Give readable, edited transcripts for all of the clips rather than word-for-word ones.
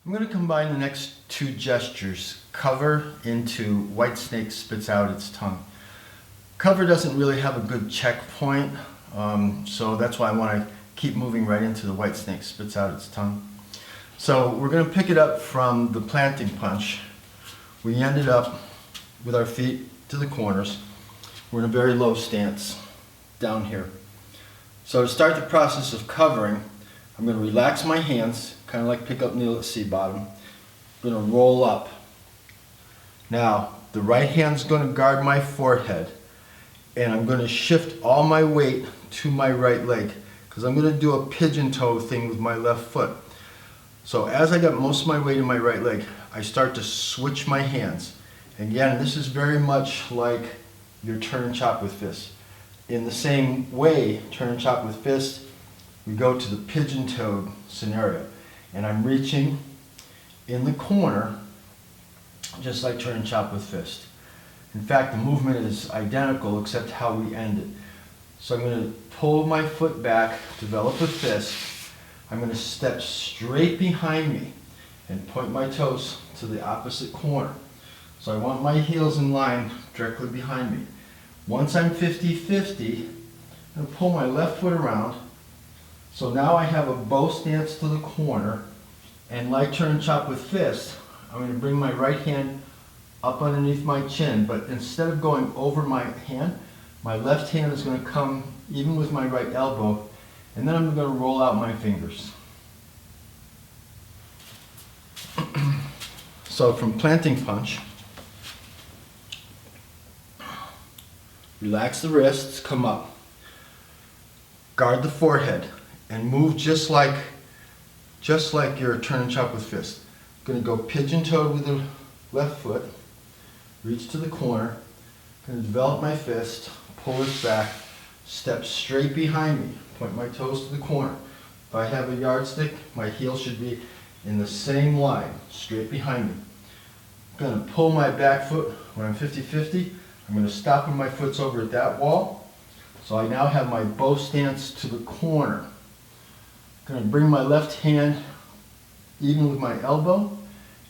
I'm going to combine the next two gestures, cover into Whitesnake spits out its tongue. Cover doesn't really have a good checkpoint, so that's why I want to keep moving right into the Whitesnake spits out its tongue. So we're going to pick it up from the planting punch. We ended up with our feet to the corners. We're in a very low stance down here. So to start the process of covering, I'm going to relax my hands, kind of like pick up Neil at sea bottom. I'm going to roll up. Now, the right hand's going to guard my forehead, and I'm going to shift all my weight to my right leg, because I'm going to do a pigeon toe thing with my left foot. So as I got most of my weight in my right leg, I start to switch my hands. And again, this is very much like your turn and chop with fist. In the same way, turn and chop with fist, we go to the pigeon-toed scenario. And I'm reaching in the corner, just like turn and chop with fist. In fact, the movement is identical except how we end it. So I'm going to pull my foot back, develop a fist. I'm going to step straight behind me and point my toes to the opposite corner. So I want my heels in line directly behind me. Once I'm 50-50, I'm going to pull my left foot around. So now I have a bow stance to the corner, and like turn and chop with fist, I'm going to bring my right hand up underneath my chin, but instead of going over my hand, my left hand is going to come even with my right elbow, and then I'm going to roll out my fingers. So from planting punch, relax the wrists, come up, guard the forehead, and move just like your turn and chop with fist. I'm going to go pigeon-toed with the left foot, reach to the corner, going to develop my fist, pull it back, step straight behind me, point my toes to the corner. If I have a yardstick, my heel should be in the same line, straight behind me. I'm going to pull my back foot when I'm 50-50. I'm going to stop when my foot's over at that wall. So I now have my bow stance to the corner. I'm going to bring my left hand even with my elbow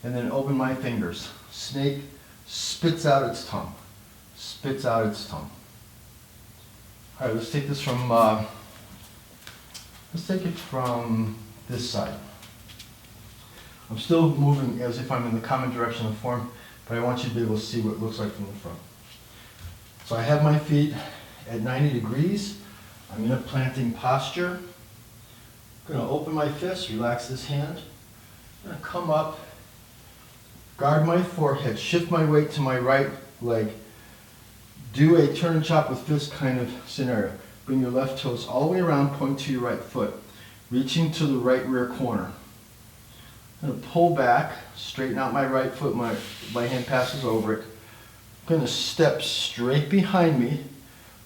and then open my fingers. Snake spits out its tongue. Spits out its tongue. All right, let's take this from, let's take it from this side. I'm still moving as if I'm in the common direction of form, but I want you to be able to see what it looks like from the front. So I have my feet at 90 degrees. I'm in a planting posture. I'm going to open my fist, relax this hand. I'm going to come up, guard my forehead, shift my weight to my right leg. Do a turn and chop with fist kind of scenario. Bring your left toes all the way around, point to your right foot, reaching to the right rear corner. I'm going to pull back, straighten out my right foot, my hand passes over it. I'm going to step straight behind me,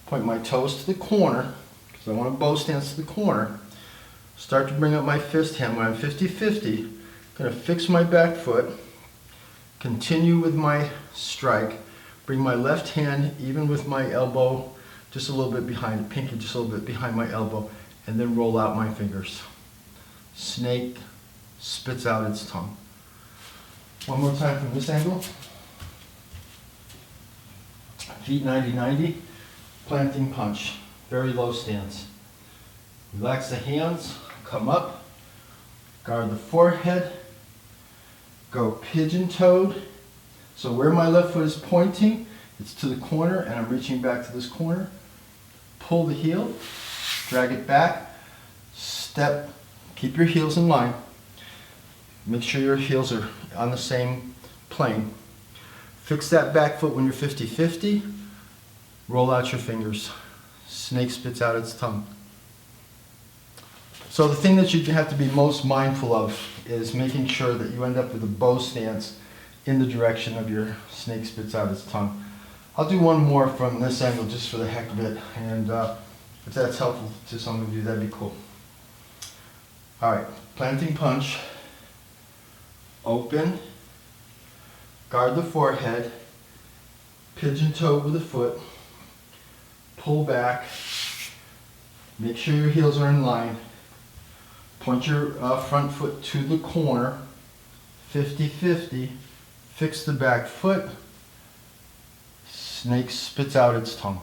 point my toes to the corner, because I want a bow stance to the corner. Start to bring up my fist hand when I'm 50-50. I'm going to fix my back foot, continue with my strike, bring my left hand even with my elbow just a little bit behind, pinky just a little bit behind my elbow, and then roll out my fingers. Snake spits out its tongue. One more time from this angle. Feet 90-90, planting punch, very low stance. Relax the hands, come up, guard the forehead, go pigeon-toed. So where my left foot is pointing, it's to the corner, and I'm reaching back to this corner. Pull the heel, drag it back, step, keep your heels in line. Make sure your heels are on the same plane. Fix that back foot when you're 50-50. Roll out your fingers. Snake spits out its tongue. So the thing that you have to be most mindful of is making sure that you end up with a bow stance in the direction of your snake spits out its tongue. I'll do one more from this angle just for the heck of it, and if that's helpful to some of you, that'd be cool. All right, planting punch. Open, guard the forehead, pigeon toe with the foot, pull back, make sure your heels are in line, point your front foot to the corner, 50-50, fix the back foot, snake spits out its tongue.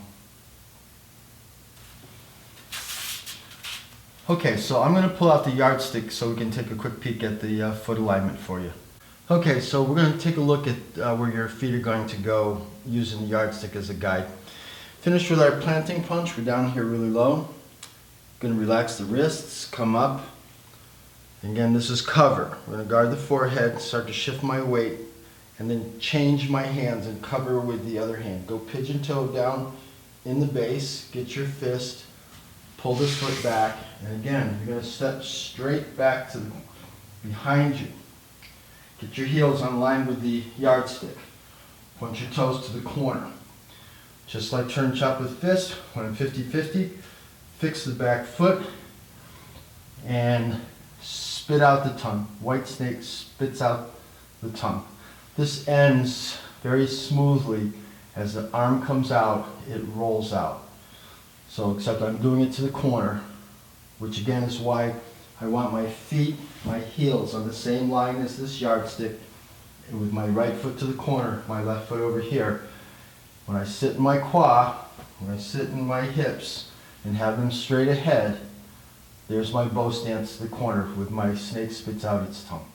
Okay, so I'm going to pull out the yardstick so we can take a quick peek at the foot alignment for you. Okay, so we're going to take a look at where your feet are going to go using the yardstick as a guide. Finished with our planting punch. We're down here really low. Going to relax the wrists, come up. Again, this is cover. We're going to guard the forehead, start to shift my weight, and then change my hands and cover with the other hand. Go pigeon toe down in the base, get your fist, pull this foot back, and again, you're going to step straight back to behind you. Get your heels on line with the yardstick. Point your toes to the corner. Just like turn chop with fist, when I'm 50-50, fix the back foot and spit out the tongue. White snake spits out the tongue. This ends very smoothly. As the arm comes out, it rolls out. So, except I'm doing it to the corner, which again is why I want my feet, my heels on the same line as this yardstick, and with my right foot to the corner, my left foot over here. When I sit in my quad, when I sit in my hips and have them straight ahead, there's my bow stance to the corner with my snake spits out its tongue.